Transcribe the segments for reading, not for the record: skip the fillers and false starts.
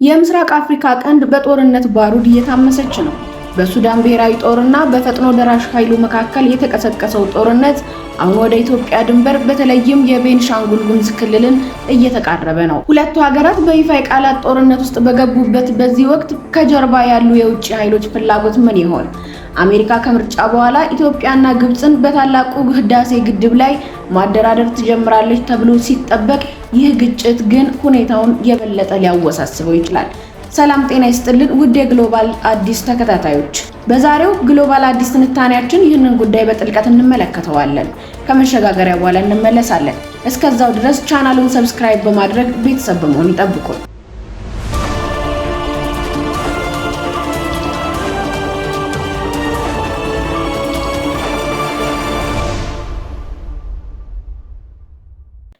የምስራቅ አፍሪካ ቀንድ በጦርነት ባሩድ እየታመሰች ነው። በሱዳን ብሔራዊ ጦርና በፈጥኖ ደራሽ ኃይሉ መካከል የተቀሰቀሰው ጦርነት አሁን ወደ ኢትዮጵያ ድንበር በተለይም የቤንሻንጉል ጉሙዝ ክልልን እየተቃረበ ነው። ሁለቱ ሀገራት በይፋ የቃላት ጦርነት ውስጥ በገቡበት በዚህ ወቅት ከጀርባ ያሉ የውጭ ኃይሎች ፍላጎት ምን ይሆን? አሜሪካ ከምርጫ በኋላ ኢትዮጵያና ግብጽን በታላቁ ህዳሴ ግድብ ላይ ማደራደር ትጀምራለች ተብሎ ሲጠበቅ፣ ይህ ግጭት ግን ሁኔታውን የበለጠ ሊያወሳስበው ይችላል። ሰላም ጤና ይስጥልን ውድ የግሎባል አዲስ ተከታታዮች፣ በዛሬው ግሎባል አዲስ ትንታኔያችን ይህንን ጉዳይ በጥልቀት እንመለከተዋለን። ከመሸጋገሪያ በኋላ እንመለሳለን። እስከዛው ድረስ ቻናሉን ሰብስክራይብ በማድረግ ቤተሰብ በመሆን ይጠብቁን።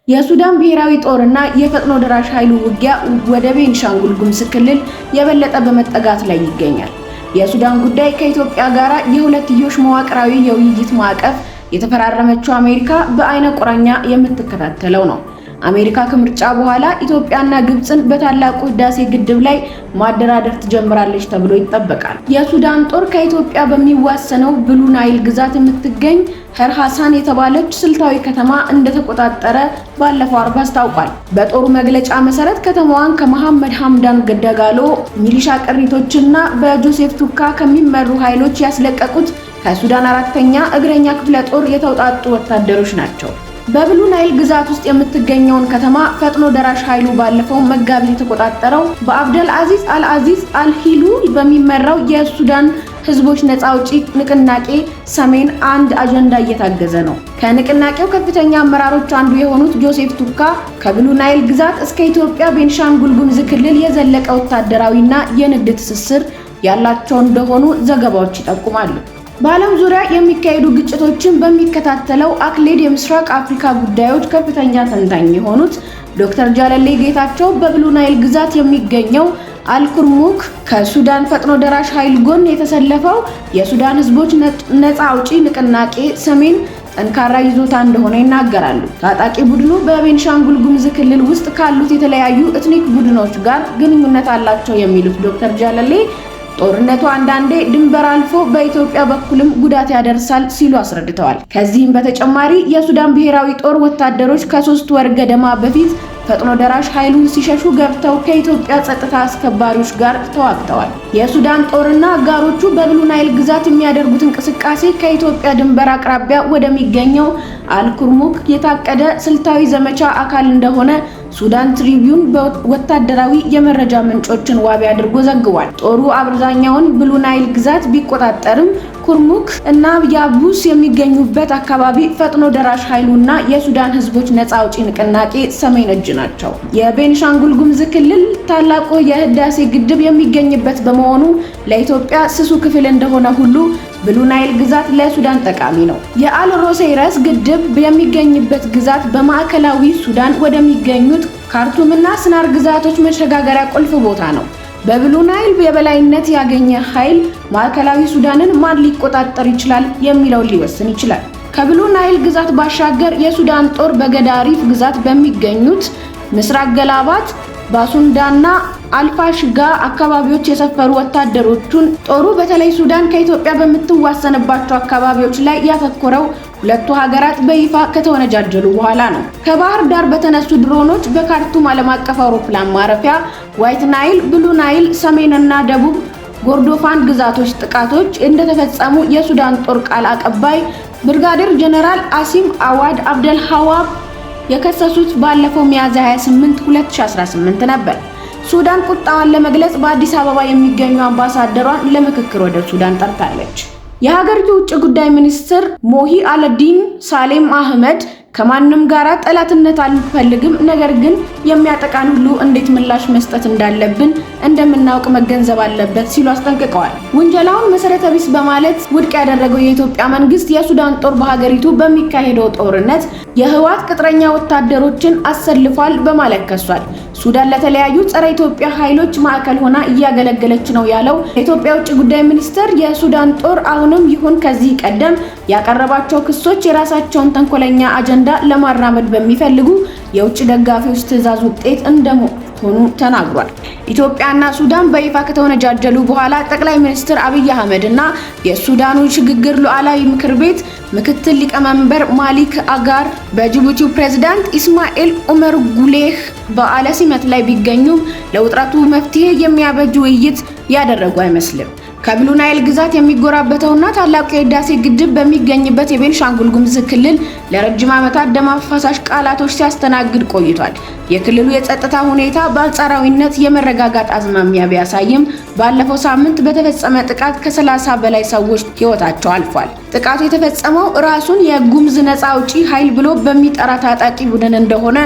የሱዳን ብሔራዊ ጦርና የፈጥኖ ደራሽ ኃይሉ ውጊያ ወደ ቤንሻንጉል ጉሙዝ ክልል የበለጠ በመጠጋት ላይ ይገኛል። የሱዳን ጉዳይ ከኢትዮጵያ ጋር የሁለትዮሽ መዋቅራዊ የውይይት ማዕቀፍ የተፈራረመችው አሜሪካ በአይነ ቁራኛ የምትከታተለው ነው። አሜሪካ ከምርጫ በኋላ ኢትዮጵያና ግብጽን በታላቁ ህዳሴ ግድብ ላይ ማደራደር ትጀምራለች ተብሎ ይጠበቃል። የሱዳን ጦር ከኢትዮጵያ በሚዋሰነው ብሉ ናይል ግዛት የምትገኝ ሀርሃሳን የተባለች ስልታዊ ከተማ እንደተቆጣጠረ ባለፈው አርብ አስታውቋል። በጦሩ መግለጫ መሰረት ከተማዋን ከመሐመድ ሐምዳን ገደጋሎ ሚሊሻ ቅሪቶችና በጆሴፍ ቱካ ከሚመሩ ኃይሎች ያስለቀቁት ከሱዳን 4ኛ እግረኛ ክፍለ ጦር የተውጣጡ ወታደሮች ናቸው። በብሉ ናይል ግዛት ውስጥ የምትገኘውን ከተማ ፈጥኖ ደራሽ ኃይሉ ባለፈው መጋቢት የተቆጣጠረው በአብደል አዚዝ አልአዚዝ አልሂሉ በሚመራው የሱዳን ህዝቦች ነፃ አውጪ ንቅናቄ ሰሜን አንድ አጀንዳ እየታገዘ ነው። ከንቅናቄው ከፍተኛ አመራሮች አንዱ የሆኑት ጆሴፍ ቱካ ከብሉ ናይል ግዛት እስከ ኢትዮጵያ ቤንሻንጉል ጉሙዝ ክልል የዘለቀ ወታደራዊና የንግድ ትስስር ያላቸው እንደሆኑ ዘገባዎች ይጠቁማሉ። በዓለም ዙሪያ የሚካሄዱ ግጭቶችን በሚከታተለው አክሌድ የምስራቅ አፍሪካ ጉዳዮች ከፍተኛ ተንታኝ የሆኑት ዶክተር ጃለሌ ጌታቸው በብሉ ናይል ግዛት የሚገኘው አልኩርሙክ ከሱዳን ፈጥኖ ደራሽ ኃይል ጎን የተሰለፈው የሱዳን ህዝቦች ነፃ አውጪ ንቅናቄ ሰሜን ጠንካራ ይዞታ እንደሆነ ይናገራሉ። ታጣቂ ቡድኑ በቤንሻንጉል ጉሙዝ ክልል ውስጥ ካሉት የተለያዩ ኤትኒክ ቡድኖች ጋር ግንኙነት አላቸው የሚሉት ዶክተር ጃለሌ ጦርነቱ አንዳንዴ ድንበር አልፎ በኢትዮጵያ በኩልም ጉዳት ያደርሳል ሲሉ አስረድተዋል። ከዚህም በተጨማሪ የሱዳን ብሔራዊ ጦር ወታደሮች ከ3 ወር ገደማ በፊት ፈጥኖ ደራሽ ኃይሉን ሲሸሹ ገብተው ከኢትዮጵያ ጸጥታ አስከባሪዎች ጋር ተዋግተዋል። የሱዳን ጦርና አጋሮቹ በብሉ ናይል ግዛት የሚያደርጉት እንቅስቃሴ ከኢትዮጵያ ድንበር አቅራቢያ ወደሚገኘው አልኩርሙክ የታቀደ ስልታዊ ዘመቻ አካል እንደሆነ ሱዳን ትሪቢዩን በወታደራዊ የመረጃ ምንጮችን ዋቢ አድርጎ ዘግቧል። ጦሩ አብዛኛውን ብሉ ናይል ግዛት ቢቆጣጠርም ኩርሙክ እና ያቡስ የሚገኙበት አካባቢ ፈጥኖ ደራሽ ኃይሉና የሱዳን ህዝቦች ነፃ አውጪ ንቅናቄ ሰሜን እጅ ናቸው። የቤንሻንጉል ጉሙዝ ክልል ታላቁ የህዳሴ ግድብ የሚገኝበት በመሆኑ ለኢትዮጵያ ስሱ ክፍል እንደሆነ ሁሉ ብሉ ናይል ግዛት ለሱዳን ጠቃሚ ነው። የአልሮሴይረስ ግድብ የሚገኝበት ግዛት በማዕከላዊ ሱዳን ወደሚገኙት ካርቱምና ስናር ግዛቶች መሸጋገሪያ ቁልፍ ቦታ ነው። በብሉ ናይል የበላይነት ያገኘ ኃይል ማዕከላዊ ሱዳንን ማን ሊቆጣጠር ይችላል የሚለውን ሊወስን ይችላል። ከብሉ ናይል ግዛት ባሻገር የሱዳን ጦር በገዳሪፍ ግዛት በሚገኙት ምስራቅ ገላባት፣ ባሱንዳና አልፋሽጋ አካባቢዎች የሰፈሩ ወታደሮቹን ጦሩ በተለይ ሱዳን ከኢትዮጵያ በምትዋሰንባቸው አካባቢዎች ላይ ያተኮረው ሁለቱ ሀገራት በይፋ ከተወነጃጀሉ በኋላ ነው። ከባህር ዳር በተነሱ ድሮኖች በካርቱም ዓለም አቀፍ አውሮፕላን ማረፊያ፣ ዋይት ናይል፣ ብሉ ናይል ሰሜንና ደቡብ ጎርዶፋን ግዛቶች ጥቃቶች እንደተፈጸሙ የሱዳን ጦር ቃል አቀባይ ብርጋዴር ጀነራል አሲም አዋድ አብደል ሐዋብ የከሰሱት ባለፈው ሚያዝያ 28 2018 ነበር። ሱዳን ቁጣዋን ለመግለጽ በአዲስ አበባ የሚገኙ አምባሳደሯን ለምክክር ወደ ሱዳን ጠርታለች። የሀገሪቱ ውጭ ጉዳይ ሚኒስትር ሞሂ አልዲን ሳሌም አህመድ ከማንም ጋር ጠላትነት አልፈልግም፣ ነገር ግን የሚያጠቃን ሁሉ እንዴት ምላሽ መስጠት እንዳለብን እንደምናውቅ መገንዘብ አለበት ሲሉ አስጠንቅቀዋል። ውንጀላውን መሰረተ ቢስ በማለት ውድቅ ያደረገው የኢትዮጵያ መንግስት የሱዳን ጦር በሀገሪቱ በሚካሄደው ጦርነት የህወሓት ቅጥረኛ ወታደሮችን አሰልፏል በማለት ከሷል። ሱዳን ለተለያዩ ጸረ ኢትዮጵያ ኃይሎች ማዕከል ሆና እያገለገለች ነው ያለው የኢትዮጵያ ውጭ ጉዳይ ሚኒስትር የሱዳን ጦር አሁንም ይሁን ከዚህ ቀደም ያቀረባቸው ክሶች የራሳቸውን ተንኮለኛ አጀንዳ ለማራመድ በሚፈልጉ የውጭ ደጋፊዎች ትዕዛዝ ውጤት ሆኑ ተናግሯል። ኢትዮጵያና ሱዳን በይፋ ከተወነጃጀሉ በኋላ ጠቅላይ ሚኒስትር አብይ አህመድ እና የሱዳኑ ሽግግር ሉዓላዊ ምክር ቤት ምክትል ሊቀመንበር ማሊክ አጋር በጅቡቲው ፕሬዝዳንት ኢስማኤል ኡመር ጉሌህ በዓለ ሲመት ላይ ቢገኙም ለውጥረቱ መፍትሄ የሚያበጅ ውይይት ያደረጉ አይመስልም። ከብሉ ናይል ግዛት የሚጎራበተውና ታላቁ የህዳሴ ግድብ በሚገኝበት የቤንሻንጉል ጉሙዝ ክልል ለረጅም ዓመታት ደም አፋሳሽ ቃላቶች ሲያስተናግድ ቆይቷል። የክልሉ የጸጥታ ሁኔታ በአንጻራዊነት የመረጋጋት አዝማሚያ ቢያሳይም ባለፈው ሳምንት በተፈጸመ ጥቃት ከ30 በላይ ሰዎች ህይወታቸው አልፏል። ጥቃቱ የተፈጸመው ራሱን የጉሙዝ ነፃ አውጪ ኃይል ብሎ በሚጠራ ታጣቂ ቡድን እንደሆነ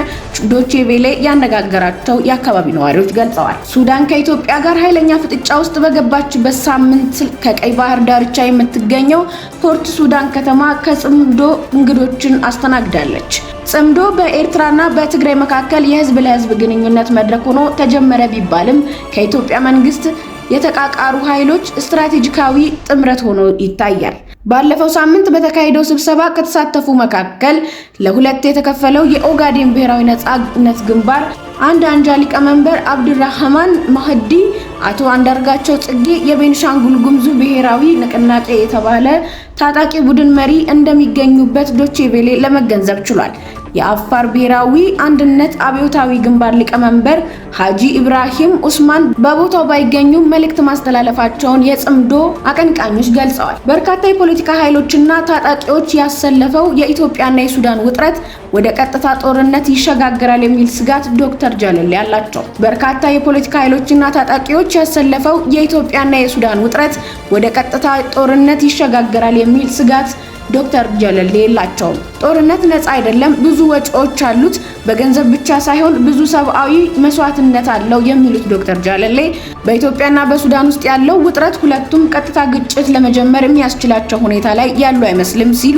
ዶቼ ቬለ ያነጋገራቸው የአካባቢ ነዋሪዎች ገልጸዋል። ሱዳን ከኢትዮጵያ ጋር ኃይለኛ ፍጥጫ ውስጥ በገባችበት ሳምንት ከቀይ ባህር ዳርቻ የምትገኘው ፖርት ሱዳን ከተማ ከጽምዶ እንግዶችን አስተናግዳለች። ጽምዶ በኤርትራና በትግራይ መካከል የህዝብ ለህዝብ ግንኙነት መድረክ ሆኖ ተጀመረ ቢባልም ከኢትዮጵያ መንግስት የተቃቃሩ ኃይሎች ስትራቴጂካዊ ጥምረት ሆኖ ይታያል። ባለፈው ሳምንት በተካሄደው ስብሰባ ከተሳተፉ መካከል ለሁለት የተከፈለው የኦጋዴን ብሔራዊ ነጻነት ግንባር አንድ አንጃ ሊቀመንበር አብዱራህማን ማህዲ፣ አቶ አንዳርጋቸው ጽጌ የቤንሻንጉል ጉሙዝ ብሔራዊ ንቅናቄ የተባለ ታጣቂ ቡድን መሪ እንደሚገኙበት ዶቼ ቬለ ለመገንዘብ ችሏል። የአፋር ብሔራዊ አንድነት አብዮታዊ ግንባር ሊቀመንበር ሀጂ ኢብራሂም ኡስማን በቦታው ባይገኙ መልእክት ማስተላለፋቸውን የጽምዶ አቀንቃኞች ገልጸዋል። በርካታ የፖለቲካ ኃይሎችና ታጣቂዎች ያሰለፈው የኢትዮጵያና የሱዳን ውጥረት ወደ ቀጥታ ጦርነት ይሸጋገራል የሚል ስጋት ዶክተር ጃለሌ አላቸው። በርካታ የፖለቲካ ኃይሎችና ታጣቂዎች ያሰለፈው የኢትዮጵያና የሱዳን ውጥረት ወደ ቀጥታ ጦርነት ይሸጋገራል የሚል ስጋት ዶክተር ጃለሌ የላቸውም። ጦርነት ነፃ አይደለም፣ ብዙ ወጪዎች አሉት፣ በገንዘብ ብቻ ሳይሆን ብዙ ሰብአዊ መስዋዕትነት አለው የሚሉት ዶክተር ጃለሌ በኢትዮጵያና በሱዳን ውስጥ ያለው ውጥረት ሁለቱም ቀጥታ ግጭት ለመጀመር የሚያስችላቸው ሁኔታ ላይ ያሉ አይመስልም ሲሉ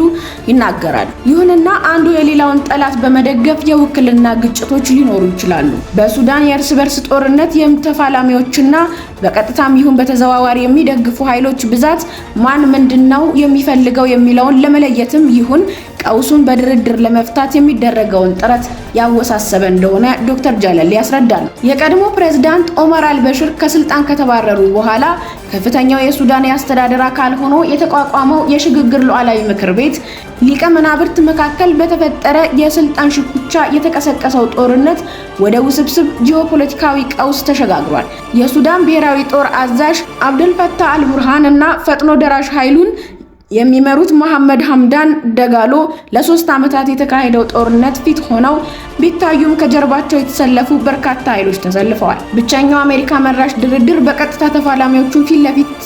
ይናገራሉ። ይሁንና አንዱ የሌላውን ጠላት በመደገፍ የውክልና ግጭቶች ሊኖሩ ይችላሉ። በሱዳን የእርስ በርስ ጦርነት ተፋላሚዎችና በቀጥታም ይሁን በተዘዋዋሪ የሚደግፉ ኃይሎች ብዛት ማን ምንድነው የሚፈልገው የሚለውን ለመለየትም ይሁን ቀውሱን በድርድር ለመፍታት የሚደረገውን ጥረት ያወሳሰበ እንደሆነ ዶክተር ጃለሌ ያስረዳሉ። የቀድሞ ፕሬዝዳንት ኦመር አልበሽር ከስልጣን ከተባረሩ በኋላ ከፍተኛው የሱዳን የአስተዳደር አካል ሆኖ የተቋቋመው የሽግግር ሉዓላዊ ምክር ቤት ሊቀመናብርት መካከል በተፈጠረ የስልጣን ሽኩቻ የተቀሰቀሰው ጦርነት ወደ ውስብስብ ጂኦፖለቲካዊ ቀውስ ተሸጋግሯል። የሱዳን ብሔራዊ ጦር አዛዥ አብደልፈታህ አልቡርሃን እና ፈጥኖ ደራሽ ኃይሉን የሚመሩት መሐመድ ሐምዳን ደጋሎ ለ3 ዓመታት የተካሄደው ጦርነት ፊት ሆነው ቢታዩም ከጀርባቸው የተሰለፉ በርካታ ኃይሎች ተሰልፈዋል። ብቸኛው አሜሪካ መራሽ ድርድር በቀጥታ ተፋላሚዎቹን ፊት ለፊት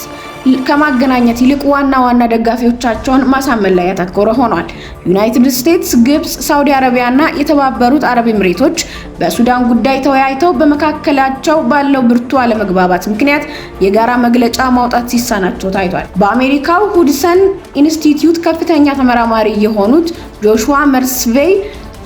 ከማገናኘት ይልቅ ዋና ደጋፊዎቻቸውን ማሳመን ላይ ያተኮረ ሆኗል። ዩናይትድ ስቴትስ፣ ግብጽ፣ ሳውዲ አረቢያና የተባበሩት አረብ ኤምሬቶች በሱዳን ጉዳይ ተወያይተው በመካከላቸው ባለው ብርቱ አለመግባባት ምክንያት የጋራ መግለጫ ማውጣት ሲሳናቸው ታይቷል። በአሜሪካው ሁድሰን ኢንስቲትዩት ከፍተኛ ተመራማሪ የሆኑት ጆሹዋ መርስቬይ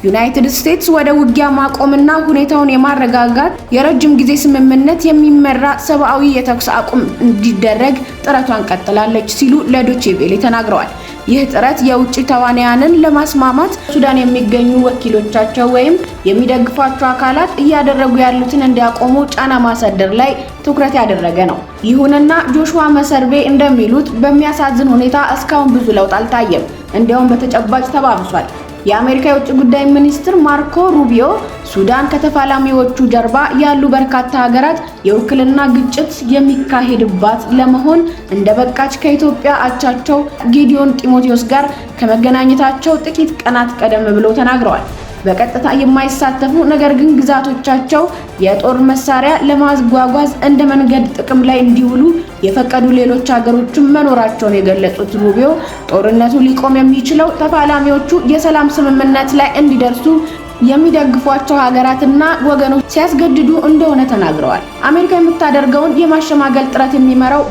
ዩናይትድ ስቴትስ ወደ ውጊያ ማቆምና ሁኔታውን የማረጋጋት የረጅም ጊዜ ስምምነት የሚመራ ሰብአዊ የተኩስ አቁም እንዲደረግ ጥረቷን ቀጥላለች ሲሉ ለዶቼ ቬለ ተናግረዋል። ይህ ጥረት የውጭ ተዋናያንን ለማስማማት ሱዳን የሚገኙ ወኪሎቻቸው ወይም የሚደግፏቸው አካላት እያደረጉ ያሉትን እንዲያቆሙ ጫና ማሳደር ላይ ትኩረት ያደረገ ነው። ይሁንና ጆሹዋ መሰርቬ እንደሚሉት በሚያሳዝን ሁኔታ እስካሁን ብዙ ለውጥ አልታየም፣ እንዲያውም በተጨባጭ ተባብሷል። የአሜሪካ የውጭ ጉዳይ ሚኒስትር ማርኮ ሩቢዮ ሱዳን ከተፋላሚዎቹ ጀርባ ያሉ በርካታ ሀገራት የውክልና ግጭት የሚካሄድባት ለመሆን እንደበቃች ከኢትዮጵያ አቻቸው ጌዲዮን ጢሞቴዎስ ጋር ከመገናኘታቸው ጥቂት ቀናት ቀደም ብለው ተናግረዋል። በቀጥታ የማይሳተፉ ነገር ግን ግዛቶቻቸው የጦር መሳሪያ ለማጓጓዝ እንደ መንገድ ጥቅም ላይ እንዲውሉ የፈቀዱ ሌሎች ሀገሮችም መኖራቸውን የገለጹት ሩቢዮ ጦርነቱ ሊቆም የሚችለው ተፋላሚዎቹ የሰላም ስምምነት ላይ እንዲደርሱ የሚደግፏቸው ሀገራትና ወገኖች ሲያስገድዱ እንደሆነ ተናግረዋል። አሜሪካ የምታደርገውን የማሸማገል ጥረት የሚመራው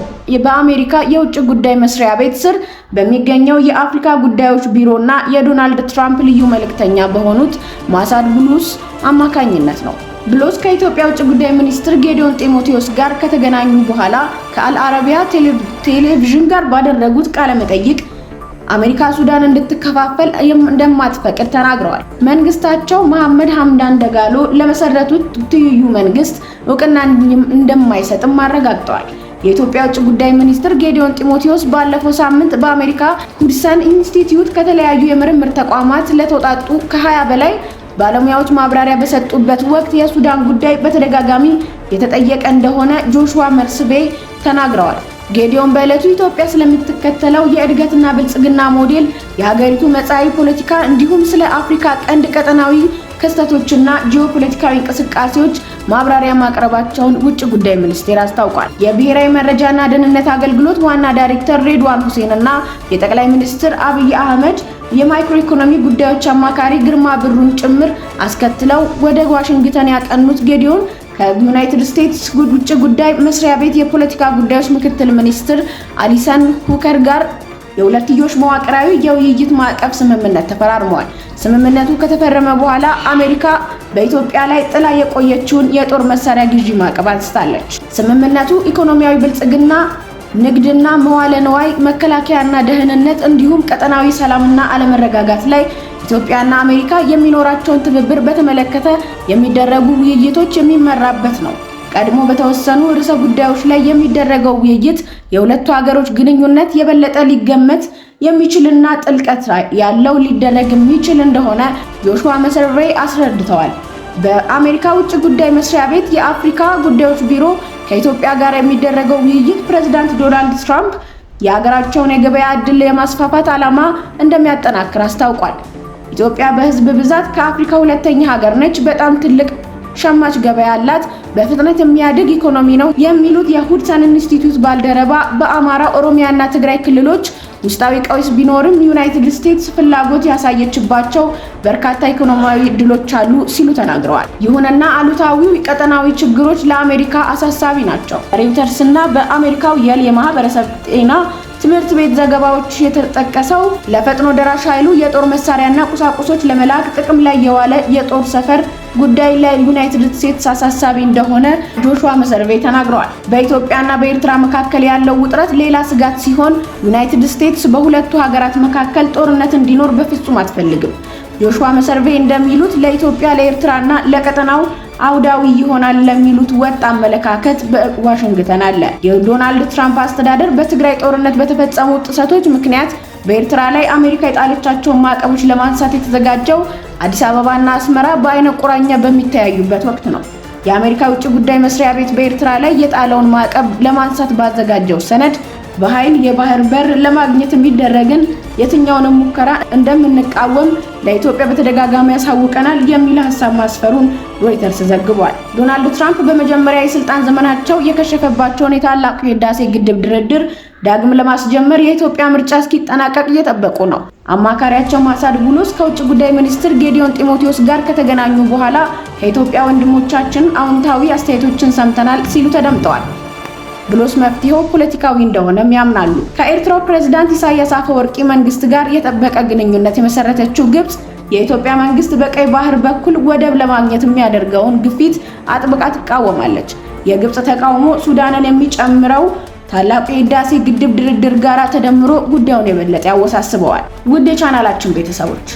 በአሜሪካ የውጭ ጉዳይ መስሪያ ቤት ስር በሚገኘው የአፍሪካ ጉዳዮች ቢሮና የዶናልድ ትራምፕ ልዩ መልእክተኛ በሆኑት ማሳድ ብሉስ አማካኝነት ነው። ብሉስ ከኢትዮጵያ ውጭ ጉዳይ ሚኒስትር ጌዲዮን ጢሞቴዎስ ጋር ከተገናኙ በኋላ ከአልአረቢያ ቴሌቪዥን ጋር ባደረጉት ቃለ መጠይቅ አሜሪካ ሱዳን እንድትከፋፈል እንደማትፈቅድ ተናግረዋል። መንግስታቸው መሐመድ ሐምዳን ደጋሎ ለመሰረቱት ትይዩ መንግስት እውቅና እንደማይሰጥም አረጋግጠዋል። የኢትዮጵያ ውጭ ጉዳይ ሚኒስትር ጌዲዮን ጢሞቴዎስ ባለፈው ሳምንት በአሜሪካ ሁድሰን ኢንስቲትዩት ከተለያዩ የምርምር ተቋማት ለተውጣጡ ከ20 በላይ ባለሙያዎች ማብራሪያ በሰጡበት ወቅት የሱዳን ጉዳይ በተደጋጋሚ የተጠየቀ እንደሆነ ጆሹዋ መርስቤ ተናግረዋል። ጌዲዮን በዕለቱ ኢትዮጵያ ስለምትከተለው የእድገትና ብልጽግና ሞዴል፣ የሀገሪቱ መጻኢ ፖለቲካ እንዲሁም ስለ አፍሪካ ቀንድ ቀጠናዊ ክስተቶችና ጂኦፖለቲካዊ እንቅስቃሴዎች ማብራሪያ ማቅረባቸውን ውጭ ጉዳይ ሚኒስቴር አስታውቋል። የብሔራዊ መረጃና ደህንነት አገልግሎት ዋና ዳይሬክተር ሬድዋን ሁሴን እና የጠቅላይ ሚኒስትር አብይ አህመድ የማይክሮ ኢኮኖሚ ጉዳዮች አማካሪ ግርማ ብሩን ጭምር አስከትለው ወደ ዋሽንግተን ያቀኑት ጌዲዮን ከዩናይትድ ስቴትስ ውጭ ጉዳይ መስሪያ ቤት የፖለቲካ ጉዳዮች ምክትል ሚኒስትር አሊሰን ሁከር ጋር የሁለትዮሽ መዋቅራዊ የውይይት ማዕቀፍ ስምምነት ተፈራርመዋል። ስምምነቱ ከተፈረመ በኋላ አሜሪካ በኢትዮጵያ ላይ ጥላ የቆየችውን የጦር መሳሪያ ግዢ ማዕቀብ አንስታለች። ስምምነቱ ኢኮኖሚያዊ ብልጽግና፣ ንግድና መዋለ ንዋይ፣ መከላከያና ደህንነት እንዲሁም ቀጠናዊ ሰላምና አለመረጋጋት ላይ ኢትዮጵያና አሜሪካ የሚኖራቸውን ትብብር በተመለከተ የሚደረጉ ውይይቶች የሚመራበት ነው። ቀድሞ በተወሰኑ ርዕሰ ጉዳዮች ላይ የሚደረገው ውይይት የሁለቱ ሀገሮች ግንኙነት የበለጠ ሊገመት የሚችልና ጥልቀት ያለው ሊደረግ የሚችል እንደሆነ ጆሹዋ መሰርቬ አስረድተዋል። በአሜሪካ ውጭ ጉዳይ መስሪያ ቤት የአፍሪካ ጉዳዮች ቢሮ ከኢትዮጵያ ጋር የሚደረገው ውይይት ፕሬዝዳንት ዶናልድ ትራምፕ የሀገራቸውን የገበያ ዕድል የማስፋፋት ዓላማ እንደሚያጠናክር አስታውቋል። ኢትዮጵያ በህዝብ ብዛት ከአፍሪካ ሁለተኛ ሀገር ነች፣ በጣም ትልቅ ሸማች ገበያ አላት፣ በፍጥነት የሚያድግ ኢኮኖሚ ነው የሚሉት የሁድሰን ኢንስቲትዩት ባልደረባ በአማራ፣ ኦሮሚያና ትግራይ ክልሎች ውስጣዊ ቀውስ ቢኖርም ዩናይትድ ስቴትስ ፍላጎት ያሳየችባቸው በርካታ ኢኮኖሚያዊ ዕድሎች አሉ ሲሉ ተናግረዋል። ይሁንና አሉታዊው ቀጠናዊ ችግሮች ለአሜሪካ አሳሳቢ ናቸው። ሬውተርስ እና በአሜሪካው የል የማህበረሰብ ጤና ትምህርት ቤት ዘገባዎች የተጠቀሰው ለፈጥኖ ደራሽ ኃይሉ የጦር መሳሪያና ቁሳቁሶች ለመላክ ጥቅም ላይ የዋለ የጦር ሰፈር ጉዳይ ለዩናይትድ ስቴትስ አሳሳቢ እንደሆነ ጆሹዋ መሰርቬ ተናግረዋል። በኢትዮጵያና በኤርትራ መካከል ያለው ውጥረት ሌላ ስጋት ሲሆን ዩናይትድ ስቴትስ በሁለቱ ሀገራት መካከል ጦርነት እንዲኖር በፍጹም አትፈልግም። ጆሹዋ መሰርቬ እንደሚሉት ለኢትዮጵያ፣ ለኤርትራና ለቀጠናው አውዳዊ ይሆናል ለሚሉት ወጥ አመለካከት በዋሽንግተን አለ። የዶናልድ ትራምፕ አስተዳደር በትግራይ ጦርነት በተፈጸሙ ጥሰቶች ምክንያት በኤርትራ ላይ አሜሪካ የጣለቻቸውን ማዕቀቦች ለማንሳት የተዘጋጀው አዲስ አበባና አስመራ በአይነ ቁራኛ በሚተያዩበት ወቅት ነው። የአሜሪካ ውጭ ጉዳይ መስሪያ ቤት በኤርትራ ላይ የጣለውን ማዕቀብ ለማንሳት ባዘጋጀው ሰነድ በኃይል የባህር በር ለማግኘት የሚደረግን የትኛውንም ሙከራ እንደምንቃወም ለኢትዮጵያ በተደጋጋሚ ያሳውቀናል የሚል ሐሳብ ማስፈሩን ሮይተርስ ዘግቧል። ዶናልድ ትራምፕ በመጀመሪያ የስልጣን ዘመናቸው የከሸፈባቸውን የታላቁ የህዳሴ ግድብ ድርድር ዳግም ለማስጀመር የኢትዮጵያ ምርጫ እስኪጠናቀቅ እየጠበቁ ነው። አማካሪያቸው ማሳድ ቡሎስ ከውጭ ጉዳይ ሚኒስትር ጌዲዮን ጢሞቴዎስ ጋር ከተገናኙ በኋላ ከኢትዮጵያ ወንድሞቻችን አዎንታዊ አስተያየቶችን ሰምተናል ሲሉ ተደምጠዋል። ብሎስ መፍትሄው ፖለቲካዊ እንደሆነም ያምናሉ። ከኤርትራው ፕሬዝዳንት ኢሳያስ አፈወርቂ መንግስት ጋር የጠበቀ ግንኙነት የመሰረተችው ግብጽ የኢትዮጵያ መንግስት በቀይ ባህር በኩል ወደብ ለማግኘት የሚያደርገውን ግፊት አጥብቃ ትቃወማለች። የግብጽ ተቃውሞ ሱዳንን የሚጨምረው ታላቁ የህዳሴ ግድብ ድርድር ጋር ተደምሮ ጉዳዩን የበለጠ ያወሳስበዋል። ውድ የቻናላችን ቤተሰቦች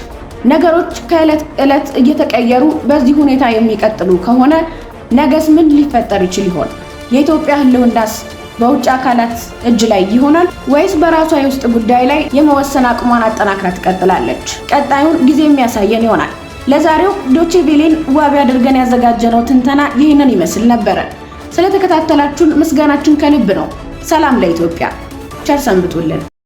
ነገሮች ከዕለት ዕለት እየተቀየሩ በዚህ ሁኔታ የሚቀጥሉ ከሆነ ነገስ ምን ሊፈጠር ይችል ይሆን? የኢትዮጵያ ህልውናስ በውጭ አካላት እጅ ላይ ይሆናል ወይስ በራሷ የውስጥ ጉዳይ ላይ የመወሰን አቅሟን አጠናክራ ትቀጥላለች? ቀጣዩን ጊዜ የሚያሳየን ይሆናል። ለዛሬው ዶቼ ቬሌን ዋቢ አድርገን ያዘጋጀነው ትንተና ይህንን ይመስል ነበር። ስለተከታተላችሁን ምስጋናችን ከልብ ነው። ሰላም ለኢትዮጵያ። ቸር ሰንብቱልን።